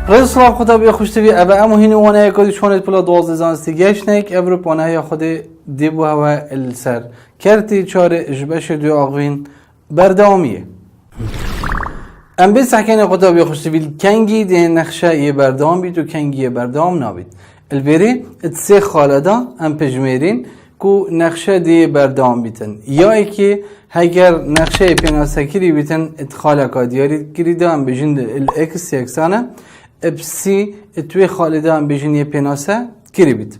رئیس صلاح خدا بیا خوشتوی ابا امو هینی وانه کدی شونت پلا 12 زانستی گشنک اروپانه یا خود دیبو هوا السر کرتی چاره اجبش دو آقوین بردامیه ام بس حکین خدا بیا خوشتوی کنگی ده نقشه یه بردام بید و کنگی یه بردام نابید البری اتسه خالدا ام پجمیرین کو نقشه دی بردام بیتن یا ای که اگر نقشه پناسکری بیتن اتخالکا دیاری کریده هم بجند الاکس یکسانه ابسی اتوی خالده هم بجن یه پناسه کری بیت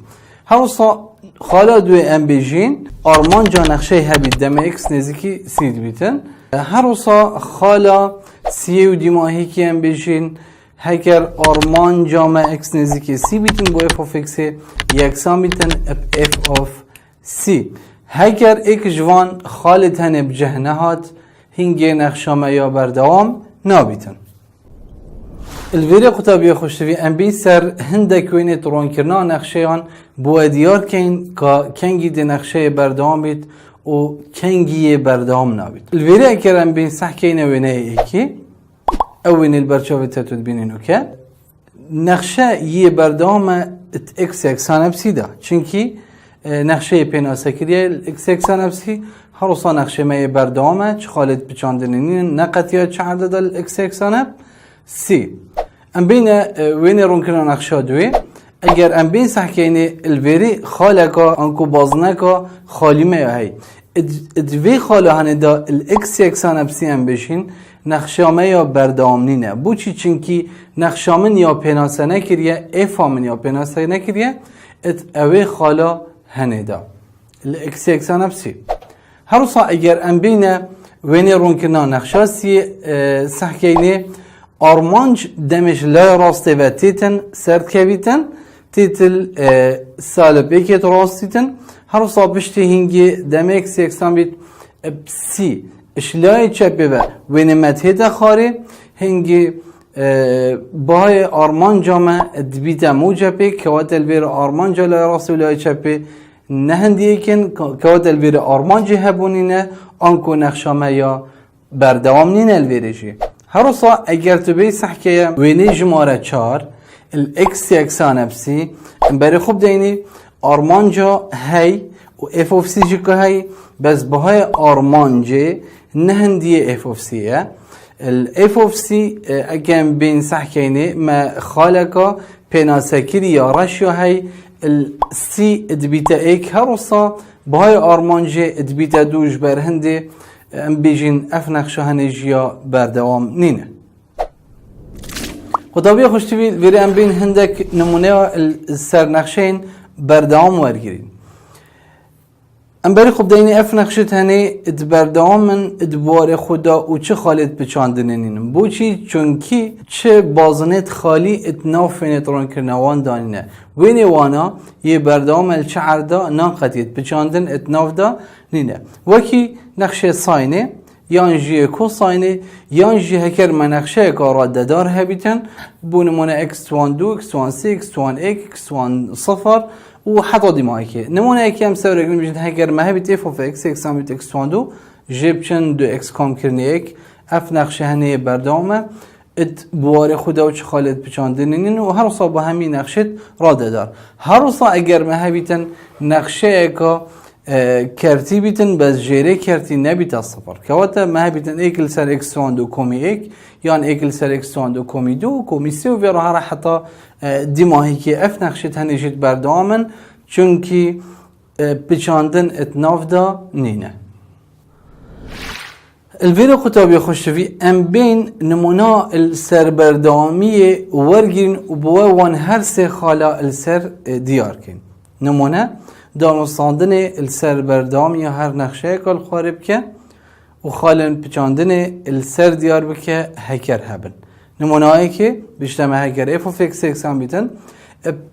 هروسا خالا دوی ام بجین آرمان جا نقشه هبید دم اکس نزدیکی سید بیتن هروسا خالا سی و دیماهی که ام بجین اگر آرمان جامع اکس نزدیکی سی بیتن با اف آف اکس یکسان بیتن اف آف سی اگر ایک جوان خالد هنه بجهنه هات هنگی نقشامه یا بردوام نابیتن الویری قطابی خوشتوی ام بی سر هنده کوینه ترون کرنا نقشه بو ادیار کن که کنگی ده نقشه بردوام بیت و کنگی بردوام نابیت الویری اگر ام بی صح کینه وینه ایکی اوین البرچاوی تتود بینینو که نقشه یه بردوام اکس اکسانه بسیده چونکی نقشه پناسکریه اکس اکسانه بسی هر اصلا نقشه مای بردوامه چه خالد بچاندنین نقطیه چه عدد الاکس اکسانه سی ام بین وین رونکنا نقشه دوی اگر ام بین سحکینه الوری خالکا انکو بازنکا خالی میایی ادوی خاله هنه دا الاکس یکسانه بسی ام بشین نقشامه یا بردامنینه بو چی چنکی نقشامن یا پناسه نکریه افامن یا پناسه نکریه ات اوی خاله هنه دا الاکس یکسانه بسی هر روزا اگر ام بینه وینی رونکنا نقشه سی سحکینه آرمانج دمش لای راسته و تیتن سرد کویتن تیتل سالب ایکت راستیتن هر روزا بشتی هنگی دم اکس یکسان بیت سی اشلای چپی و وینی متهده خاری هنگی بای آرمان جامع دبیت موجبی که وقت البیر آرمان جا لای راسته و لای چپی نهندیه کن که وقت البیر آرمان جه هبونینه آنکو نقشامه یا بردوام نین البیره جی هر روزا اگر تو بی صحکه وینی جماره 4 الاکس یکسانه بسی برای خوب دینی آرمان جا هی و اف اف سی جی که هی بس بهای آرمان جه نهندیه اف اف سیه الاف اف سی اگر بین صحکه ما خالکا پناسکری یا رشیو هی السی ادبیتا ایک هر روزا بهای آرمان جه ادبیتا دوش برهنده ام بیجین اف نقشه هنجیا بردوام نینه خدابی خوشتوی ویری ام بین هندک نمونه سر نقشین بردوام ورگیرین ام بری خوب دینی اف نقشه هنی اد بردوام من ادوار خدا و چه خالد بچاندنه نینم بو چی چونکی چه بازنت خالی اتناف فینت رون کرنوان دانینه وینی وانا یه بردوام الچه عردا ناقتیت بچاندن اتناف دا نینه وکی نقشه ساینه یان جی کو ساینه یان جی هکر من نقشه کارات دار هبیتن بو نمونه x12 x16 x18 x10 و حتی دیمایی که نمونه اکی هم سوره کنیم بجید هکر مهبیت اف of x اکسامیت x12 جبچن دو x کام کرنی اک اف نقشه هنه بردامه ات بواره خدا و چه خالد بچاندنین و هر روزا با همین نقشت راده دار هر روزا اگر مهبیتن نقشه اکا کرتی بیتن بس جیره کرتی نبیت از صفر که واتا مهبیتن ایکل سر x12 کومی ایک یان ایکل سر x12 کومی دو کومی سی و ویرا هر حتی دیماهی که اف نقشت هنجید بردامن چونکی بچاندن اتناف دا نینه الویرو خطابی خوشتوی ام بین نمونا السر بردامی ورگین و بوه وان هر سه خالا السر دیار کن نمونه دانستاندن السر بردام یا هر نقشه کل خارب که و خالن پچاندن السر دیار بکه هکر هبن نمونه هایی که بیشتر هکر اف of x اکسان بیتن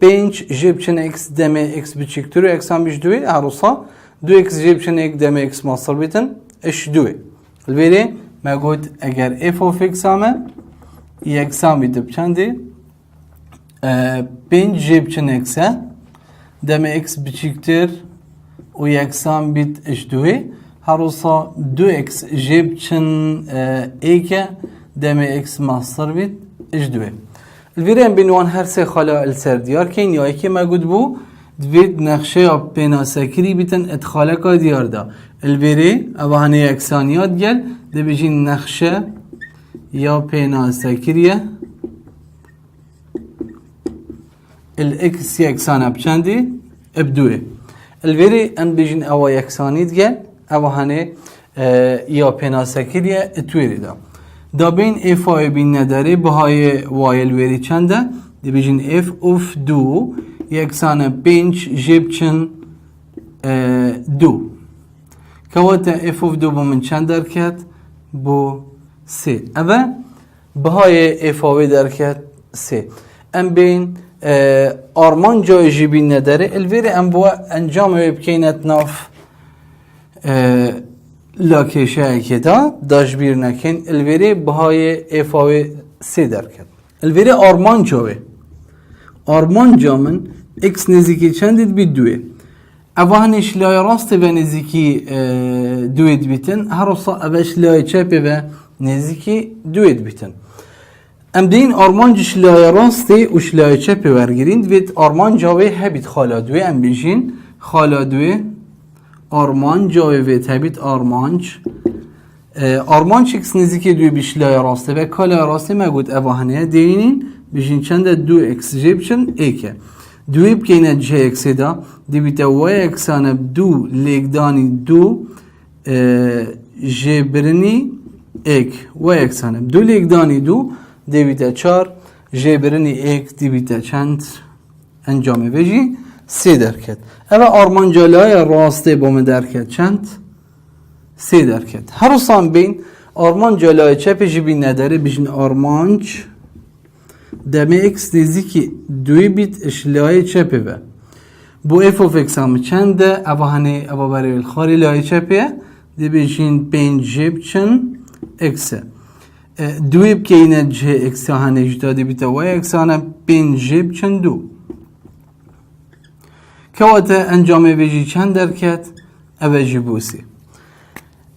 پنج جیبچن x دمه x بچکتر و اکسان بیش دوی عروسا دو x جیبچن x دمه x مصر بیتن اش دوی البته ما گفت اگر اف of x همه یکسان بیت بچنده پنج جیبچن x دم x بچکتر و یکسان بیت اش دوی هر روزا دو x جیب چن ایکه دم x مصر بیت اش دوی الویره ام بینوان هر سه خالا السر دیار کن یا اکی مگود بو دوید نقشه یا پیناسکری بیتن ادخاله که دیار دا الویره اوهانه یکسانیات گل ده بجین نقشه یا پیناسکریه الاکس یکسانه بچندی ابدوه الویره ام بجین اوه یکسانیت گل اوهانه یا پیناسکریه اتویری دا دا بین اف های بین نداره بهای وایل ویری چنده دی بیجین اف اوف دو یکسانه پینچ جیبچن دو که اف اوف دو با من چند درکت بو سه اوه بهای اف های درکت سه ام بین آرمان جای جیبین نداره الویری ام بوا انجام بکینت ناف لاکیشه که داش بیر نکن الویره بهای افاوی سه درکت الویره آرمان جاوه آرمان جامن اکس نزیکی چندید بید دوه اوهانش لای راست و نزیکی دوید بیتن هر اصلا اوش لای چپه و نزیکی دوید بیتن ام دین آرمان جش لای راسته وش لای چپه ورگیرین دوید آرمان جاوه هبید خالا دوه ام بیشین خالا دوه آرمان جاوی و تبیت آرمانچ اکس نزیکی دوی بیشلای راسته و کالای راسته مگود اوهانه دینین بیشین چند دو اکس جیبچن ایکه دوی بکینه جه اکسی دا دی بیتا وای اکسانه دو لیگدانی دو جیبرنی ایک وای اکسانه دو لیگدانی دو دی بیتا چار جیبرنی ایک دی بیتا چند انجامه بجی سه درکت اما آرمان جلای راسته بوم درکت چند سه درکت هر سان بین آرمان جلای چپ جبی نداره بیشن آرمانچ دمه اکس نزیکی دوی بیت اشلای چپه به بو اف اوف اکس هم چنده اوهانه اوه برای الخاری لای چپه دی بیشین پین جب چن اکسه دوی بکینه جه اکس هانه جدا دی بیتا وای اکس هانه پین جب چن دو که واتا انجام ویجی چند درکت اویجی بوسی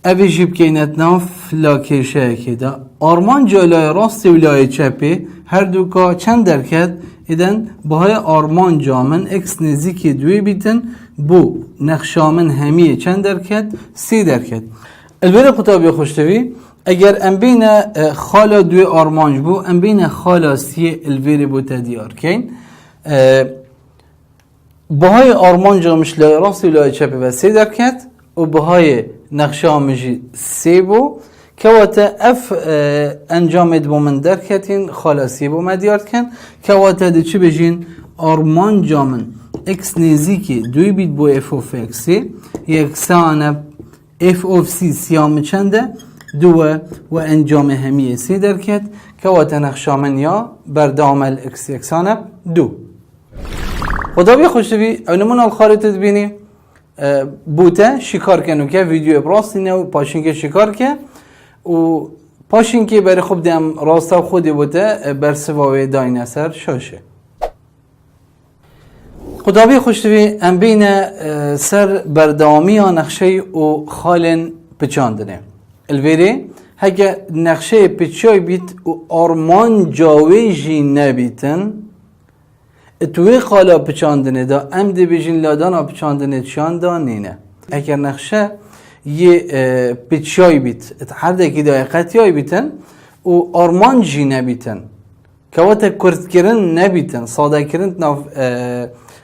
اویجی بکینت ناف لاکیشه که دا آرمان جلای راست و لای چپی هر دو که چند درکت ایدن باهای آرمان جامن اکس نزیکی دوی بیتن بو نقشامن همیه چند درکت سی درکت البته قطابی خوشتوی اگر ام بین خالا دوی آرمانج بو ام بین خالا سی الویری بو تدیار کن بهای آرمان جامش لای راست و لای چپی و سی درکت و بهای نقشامجی سی بو که واتا اف انجامد بو من درکتین خالاسی بو مدیارد کن که واتا ده چی بجین آرمان جامن اکس نیزیکی دوی بید بو اف اوف اکسی یکسانه اف اوف سی سیام چنده دوه و انجام همیه سی درکت که واتا نقشامن یا بردامل اکس یکسانه دو خدا بی خوشتوی اونمون الخارطه بینی بوته شکار کنو که ویدیو براستینه و پاشین که شکار که و پاشین که برای خوب دیم راستا خودی بوده بر سواوی داین اثر شاشه خدا بی خوشتوی ام بین سر بردامی ها نقشه و خالن پچاندنه الویره هگه نقشه پچای بیت و آرمان جاوی جی نبیتن توی خالا پچاندنه دا ام دی بیجین لادانا پچاندنه چان دا نینه اگر نقشه یه پچای بیت هر دکی دایقتیای بیتن و آرمان جی نبیتن که واتا کرد کرن نبیتن ساده کرن ناف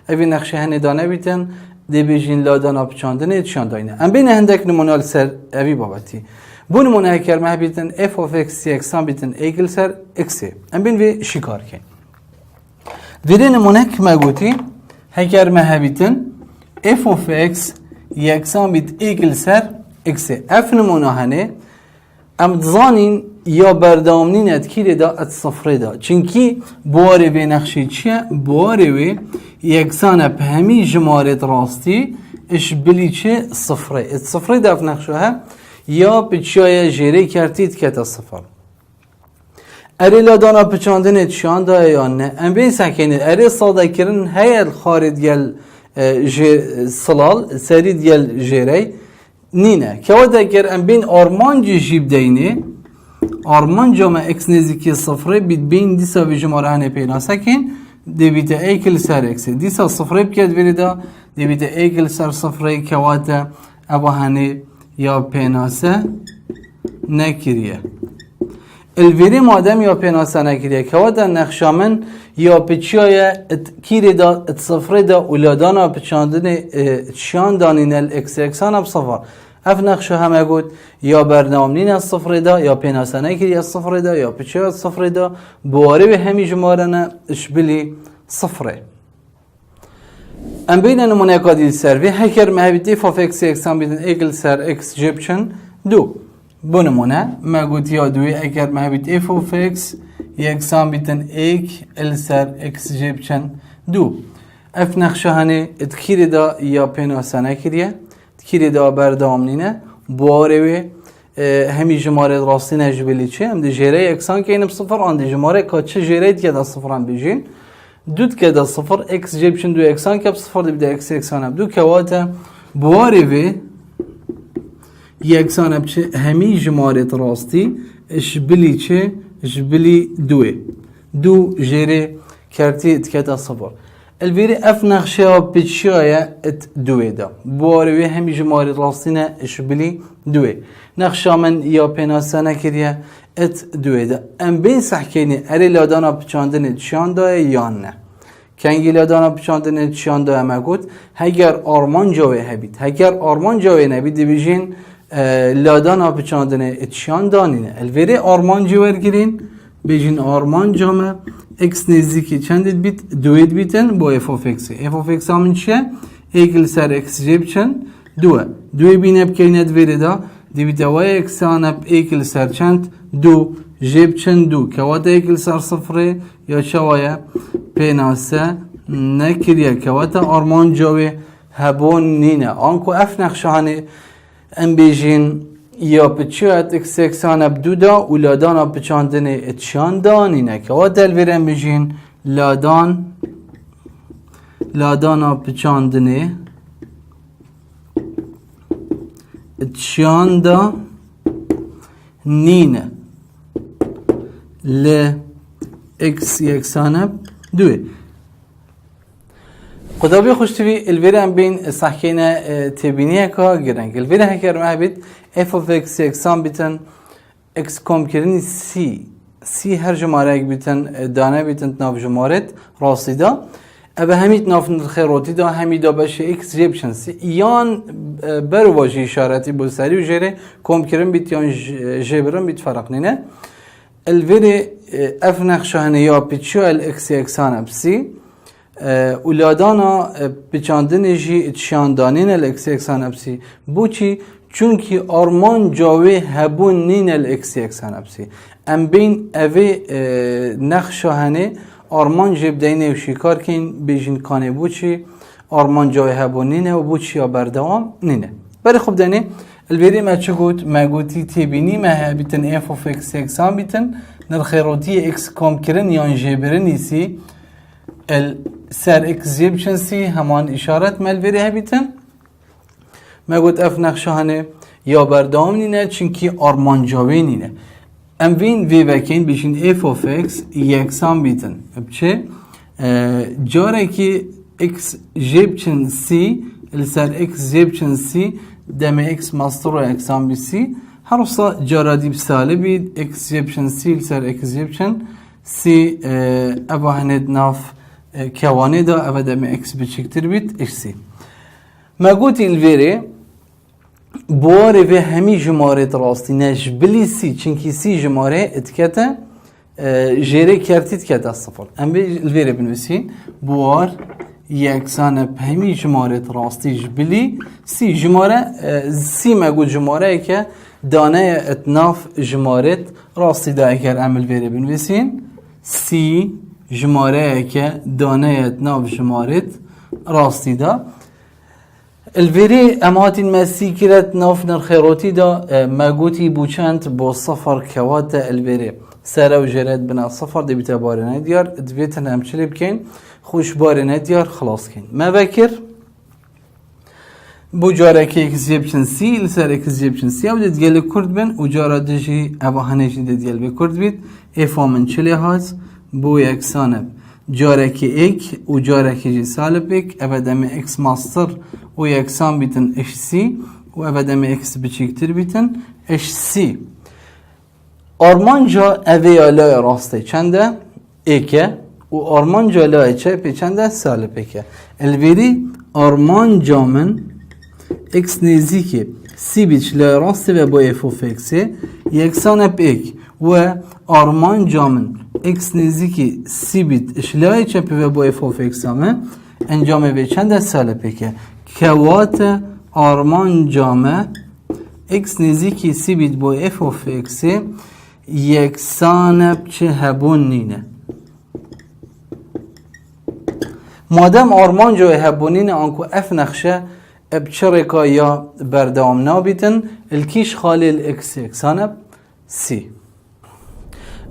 اوی نقشه هنه دا نبیتن دی بیجین لادانا پچاندنه چان دا اینه ام بین هندک نمونال سر اوی بابتی بو نمونه اکر مه بیتن اف of x یکسان بیتن ایگل سر اکسه ام بین وی شکار کن ویره نمونه که مگوتی هکر مه بیتن اف of x یکسان بیت ایگل سر اکسه اف نمونه هنه ام دزانین یا بردامنین اتکیره دا ات صفره دا چونکی بواره به نقشه چیه؟ بواره به یکسان به همی جمارت راستی اش بلی چه صفره ات صفره دا اف نقشه ها یا پچای جیره کرتید که تا صفر اری لادانا پچاندن چیان دا یا نه ام بین سکنید اری ساده کرن هیل خارد گل سلال سرید گل جیره نینه که وقت اگر ام بین آرمان جیب دینه آرمان جامع اکس نزدیکی صفره بید بین دیسا به جماره هنه پینا سکن دیویت ایکل سر اکس دیسا صفره بکد ویردا دیویت ایکل سر صفره کواتا ابا هنه یا پیناسه نکریه الویری مادم یا پیناسه نکریه کواتا نخشامن یا پچیای کیری دا صفره دا اولادانا پچاندن چیان دانین الاکس اکسان اب صفر اف نقشه همه گود یا برنامه از صفر دا یا پیناسه نکری از صفر دا یا پچه از صفر دا بواره به همی جماره نه اشبلی صفره ام بین نمونه قادیل سر وی هکر مهبیتی فاف اکس اکسان بیدن ایگل سر اکس جبچن دو بو نمونه ما گود یا دوی اگر مهبیتی فاف اکس یکسان بیدن ایک ال سر اکس جبچن دو اف نقشه هنه ادکیری دا یا پیناسه نکریه کیری دا بردام نینه بواره و همی جماره راستی نجبلی چه هم دی جره اکسان که اینم صفر آن دی جماره که چه جره که دا صفران بیجین دود که دا صفر اکس جیبشن دو اکسان که صفر دی بده اکس اکسان هم دو که واتا بواره و یکسان هم چه همی جماره راستی اشبلی چه اشبلی دوه دو جره کرتی اتکتا صفر الویری اف نقشه بچیای ات دوه دا بواره همی جماری راستینه اشبلی دوه نقشه من یا پیناسه نکریه ات دوه دا ام بین سحکینی اری لادانا بچاندن چیان دای یا نه کنگی لادانا بچاندن چیان دای مگود هگر آرمان جاوه هبید هگر آرمان جاوه نبید بیجین لادانا بچاندن چیان دانینه الویری آرمان جاور گیرین بیجین آرمان جامه x نزدیکی چندید بیت دوید بیتن با f of x f of x همین چیه؟ ایگل سر x جبچن دوی بینه بکیند ویره دا دیوید وای x آنب ایگل سر چند دو جبچن دو که وادا ایگل سر صفره یا چوایه پیناسه نکریه که وادا آرمان جاوه هبون نینه آنکو اف نقشانه ام بیجین یا بچیات اکس اکسان بدو دا و لادان بچاندن اتشان دانینه که و دل بیرن بجین لادان بچاندن اتشان دا نینه ل اکس اکسان دوه خدا بی خوشتوی الویره هم بین صحکینه تبینیه که گرنگ الویره هکر محبید f of x اکسان بیتن x کم کردنی c هر جماره اک بیتن دانه بیتن ناف جمارت راستی دا اوه همید ناف خیراتی دا همید دا باشه x جبشن سی یان برو باشه اشارتی با سری و جره کم کردن بیت یان جبرن بیت فرق نینه الویره اف نقشه هنه یا پیچو ال x اکسان بسی اولادانا بچاندن جی اتشاندانین الاکس اکسان ابسی بوچی چونکی آرمان جاوه هبون نین الاکس اکسان ابسی ام بین اوه نقشه هنه آرمان جب دینه و شکار کن بیجین کانه بوچی آرمان جاوه هبون نینه و بوچی یا بردوام نینه برای خوب دانه البیری ما چه گوت ما گوتی تیبینی ما بیتن اف of x اکسان بیتن نرخیراتی اکس کام کرن یان جبرن نیسی سر اکس جیبشن سی همان اشارت ملویری هبیتن ما گوت اف نقشه هنه یا بردام نینه چونکی آرمان جاوه نینه ام وین وی وکین بیشین اف of x یکسان بیتن بچه جاره که اکس جیبشن سی سر اکس جیبشن سی دم اکس مستر اکسان بی سی هر وصا جاره دیب ساله بید اکس جیبشن سی سر اکس جیبشن سی ابا هند ناف کوانه دا اوه دم اکس بچکتر بیت اکسی ما گوتی الویره بواره و همی جماره راستی نجبلی سی چنکی سی جماره اتکتا جیره کرتید کتا صفر ام بی الویره بنویسین بوار یکسان همی جماره راستی جبلی سی جماره سی ما گوت جماره که دانه اتناف جماره راستی دا اگر ام الویره بنویسین سی جماره که دانه ناف جمارت راستی دا الویری امهاتین مسی کرد ناف نرخیراتی دا مگوتی بوچند با صفر کوات الویری سره و جرد بنا صفر دی بیتا بارنه دیار دویتن همچلی بکن خوش بارنه دیار خلاص کن ما بکر بو جاره که اکس جیبچن سی لسر اکس جیبچن سی او دید گل کرد بین و جاره دجی او هنجی دید گل بی کرد بید ایفا من چلی هاز بو یکسانب جاره که ایک و جاره که جی سالب ایک او دم اکس ماستر و یکسان بیتن اش سی و او دم اکس بچیکتر بیتن اش سی آرمانجا اوی آلای راسته چنده ایکه و آرمانجا لای چه پی چنده سالب ایکه الویری آرمانجا من اکس نزدیکی سی بیت لای راسته و با اف اف اکسه یکسان اپ ایک و آرمانجا من اکس نزدیکی سی بیت اشلای چه پی و با اف اف اکسامه انجام به چنده سالب ایکه کوات آرمانجا من اکس نزدیکی سی بیت با اف اف اکسه یکسان اپ چه هبون نینه مادام آرمانجا هبونین آنکو اف نقشه بچرکا یا بردام نابیتن الکیش خالی الاکس یکسانب سی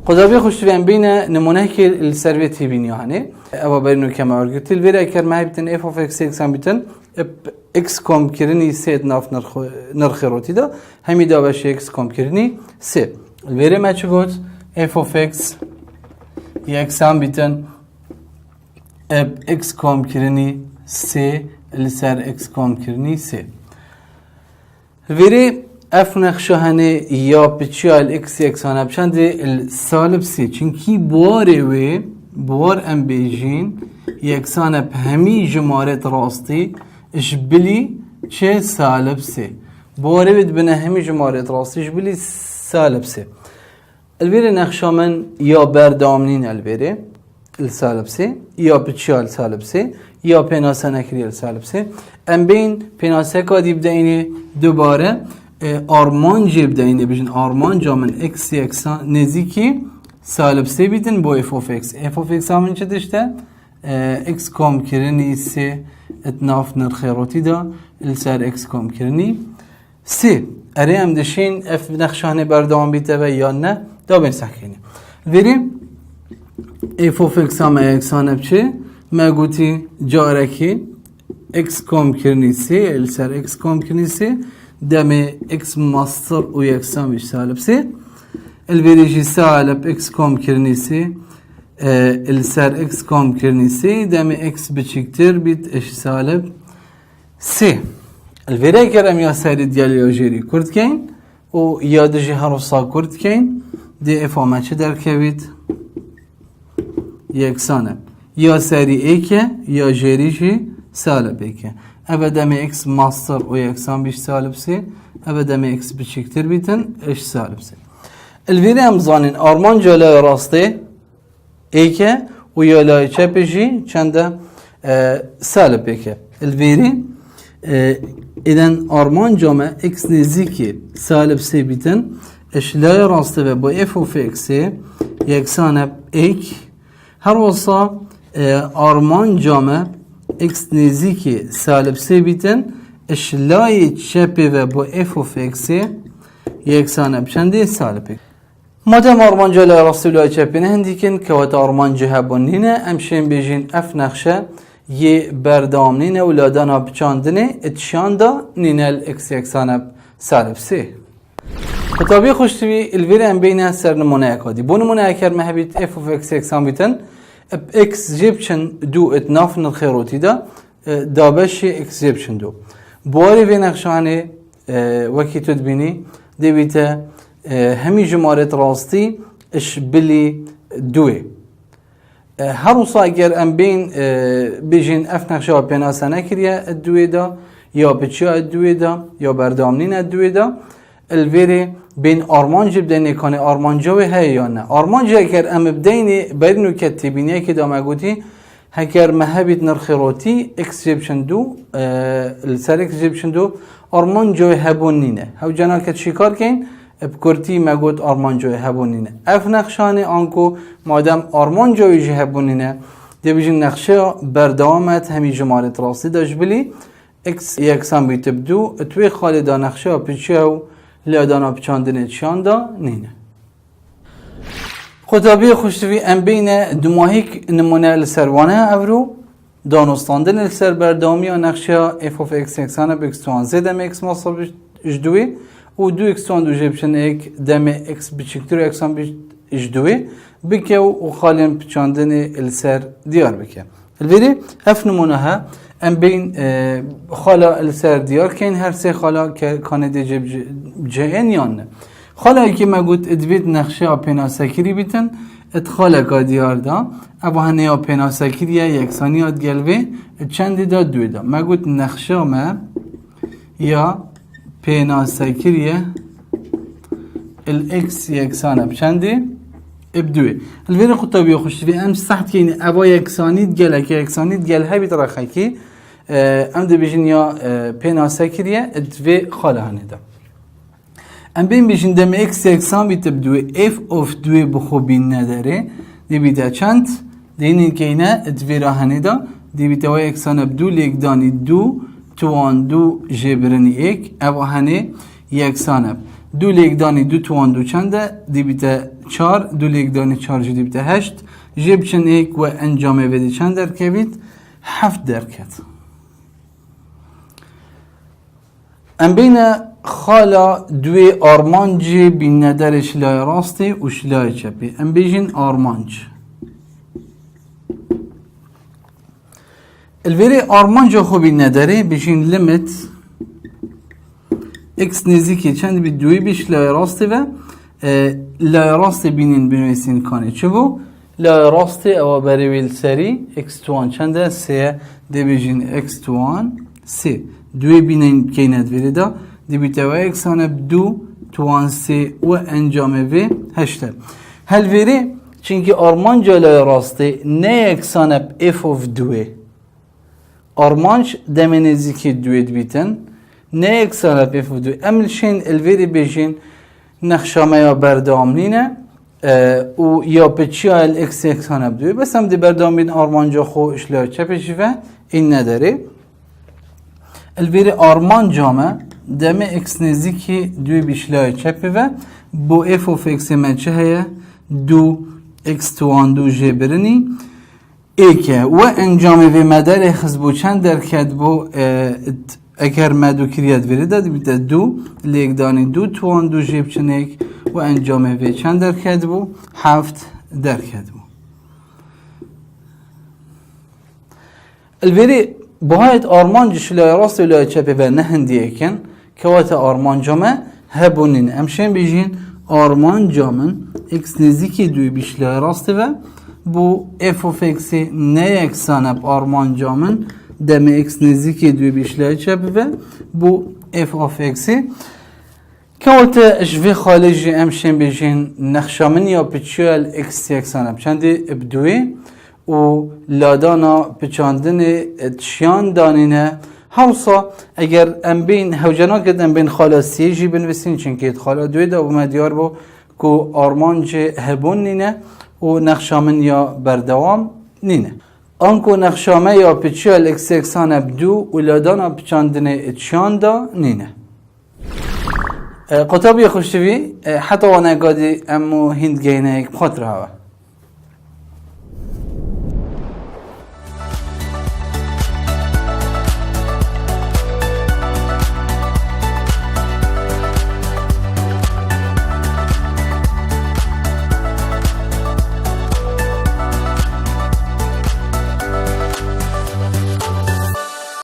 قدابی خوشتوین بین نمونه که السرویتی بینی هنه اما برینو کما ارگرتی الویره اکر ماه بیتن اف اف اکس یکسان بیتن اکس کام کرنی سید ناف نرخی روتی دا همی دا باشه اکس کام کرنی سی الویره ما چه گوت اف اف اکس یکسان بیتن اکس کام کرنی سی لسر اکس کام کرنی سی ویری اف نقشه هنه یا بچیال اکس یکسان بچند سالب سی چونکی باره وی بار ام بیجین یکسان ب همی جمارت راستی اش بلی چه سالب سی باره وید بنا همی جمارت راستی اش بلی سالب سی الویری نقشه من یا بردامنین الویری السالب سي یا بتشال سالب سي یا پناسه نکریل سالب سي ام بین پناسه کا دی بدینی دوباره آرمان جی بدینی بجن آرمان جا من اکس یکسان نزیکی سالب سي بیدن با اف اف اکس اف اف اکس همین چه داشته اکس کام کرنی سي اتناف نرخیروتی دا السر اکس کام کرنی سي اره هم دشین اف نقشانه بردام بیته و یا نه دا بین سخینی بریم اف اف اکس هم اکسان بچه ما گوتی جارکی اکس کام کرنی سی السر اکس کام کرنی سی دم اکس ماستر و یکسان بیش سالب سی البریجی سالب اکس کام کرنی سی السر اکس کام کرنی سی دم اکس بچیکتر بیت اش سالب سی البری کرم یا سری دیالی یا جیری کرد کن و یادجی هروسا کرد کن دی اف آمه چه در کوید یکسانه یا سری ایکه یا جریجی سالب ایکه اوه دم اکس ماستر و یکسان بیش سالب سی اوه دم اکس بچیکتر بیتن اش سالب سی الویری هم زانین آرمان جلای راسته ایکه و یالای چپشی چنده سالب ایکه الویری ایدن آرمان جامعه اکس نزیکی سالب سی بیتن اش لای راسته و با اف و فکسی یکسان ایک هر وصا آرمان جامعه اکس نزیکی سالب سی بیتن اشلای چپی و با اف و فکسی یکسانه بچنده سالب ایک مادام آرمان جلای راستی لای چپی نه هندیکن که وقت آرمان جه بانینه امشین بیجین اف نقشه یه بردام نینه و لادانا بچاندنه اتشانده نینه الاکس یکسانه سالب سی خطابی خوشتوی الویره ام بینه سر نمونه اکادی بو نمونه اکر مهبیت اف و اکس یکسان بیتن اکس جیبچن دو اتنافن الخیروتی دا دابشی اکس جیبچن دو بواری وی نقشانه وکی تدبینی دیویته همی جمارت راستی اش بلی دوی هر وصا اگر ام بین بیجین اف نقشه ها پیناسه نکریه دوی دا یا بچه دوی دا یا بردامنین دوی دا الویری بین آرمان جب دینی کنه آرمان جوی هی یا نه آرمان جا اگر ام بدینی برینو کتبینیه که دام اگوتی هکر مهبید نرخیروتی اکس جیبشن دو سر اکس جیبشن دو آرمان جوی هبون نینه هاو جانا که چی کار کن بکرتی مگود آرمان جوی هبون نینه اف نقشانه آنکو مادم آرمان جوی جه هبون نینه دی بیجن نقشه بردامت همی جمالت راستی داش بلی اکس یکسان بیتب دو توی خالی دا نقشه پیچه و لادانا بچاندنه چاندا نینه خطابی خوشتوی ام بین دماهیک نمونه لسروانه افرو دانستاندن السر بردامی و نقشه اف of x یکسان به x توان z دم x مساوی اش دوی و دو x توان دو جبشن ایک دم x بچکتر یکسان اش دوی بکه و خالیم بچاندن السر دیار بکه. الویری اف نمونه ها ام بین خالا السر دیار کن هر سه خالا که کانده جب جهن یان خالا که ما گوت ادوید نقشه اپینا سکری بیتن ادخال کا دیار دا ابو هنه اپینا سکریه یکسانیات گلوه چندی دا دوی دا ما گوت نقشه ما یا پینا سکریه الاکس یکسانه بچندی ابدوی الویری خود تابیه خوشتوی ام سخت که این ابا یکسانیت گله که یکسانیت گله هی بیت رخی که ام دو بیشن یا پینا سکریه ادوی خاله هنه دا ام بین بیشن دم اکس یکسان بیت بدوی اف of دوی بخوبین نداره دی بیتا چند دینی که اینه ادوی را هنه دا دی بیتا و یکسان بدو لیکدانی دو توان دو جبرنی ایک ابا هنه یکسان دو لیکدانی دو توان دو چنده دی بیتا چار دو لیکدانی چار جو دی بیتا هشت جب چن ایک و انجامه بدی چند درکبید هفت درکت ام بین خالا دوی آرمانج بین ندر شلای راستی و شلای چپی ام بیجین آرمانج الویری آرمانج خو بین نداره بیجین لیمیت اکس نزدیکی چند بی دوی بیش لای راستی و لای راستی بینین بنویسین کانه چه بو؟ لای راستی او بریویل سری اکس توان چنده سه دی بیجین اکس توان سه دوی بینین که ندویری دا دی بیتوی اکسانه دو توان سه و انجامه وی هشته هل ویری چونکه آرمانج لای راستی نه اکسانه اف of دوی آرمانج دمینیزی که دوی بیتن نه اکسانه اف of دوی املشین الویری بیجین نقشامه یا بردامنینه و یا پچی ها الاکس اکسانه بدوی بس هم دی بردامین آرمانجا خو اشلای چپشی و این نداره الویری آرمانجامه دم اکس نزدیکی دوی بیشلای چپی و با اف of x منچه هیا دو اکس توان دو جبرنی ایکه و انجامه و مدار خز بو چند درکت بو اگر مدو کریت ویری داد بیده دو لیکدانی دو توان دو جب چنک و انجامه و چند درکت بو هفت درکت بو الویری باید آرمانج شلای راست و لای چپی و نهندیه کن که وقت آرمانجامه هبونین امشین بیجین آرمانجامن اکس نزدیکی دوی بیشلای راسته و bu f of x'i ne eksanep armancamın deme x nezik ediyor bir işler çapı ve bu f of x'i كوالت جوی خالجی امشن بیشین نخشامن یا پچیل x eksanep چندی ابدوی و لادانا پچاندن تشیان دانینه هاوسا اگر ام بین هوجنا کد ام بین خالاسی جی بنویسین چنکه خالا دوی دا و مدیار بو کو آرمانج هبون نینه و نقشامن یا بردوام نینه آنکو نقشامه یا پچیل اکس اکسان ابدو و لادانا پچاندن اتشان دا نینه قطابی خوشتوی حتی وانا قادی امو هند گینه یک بخاطر هوا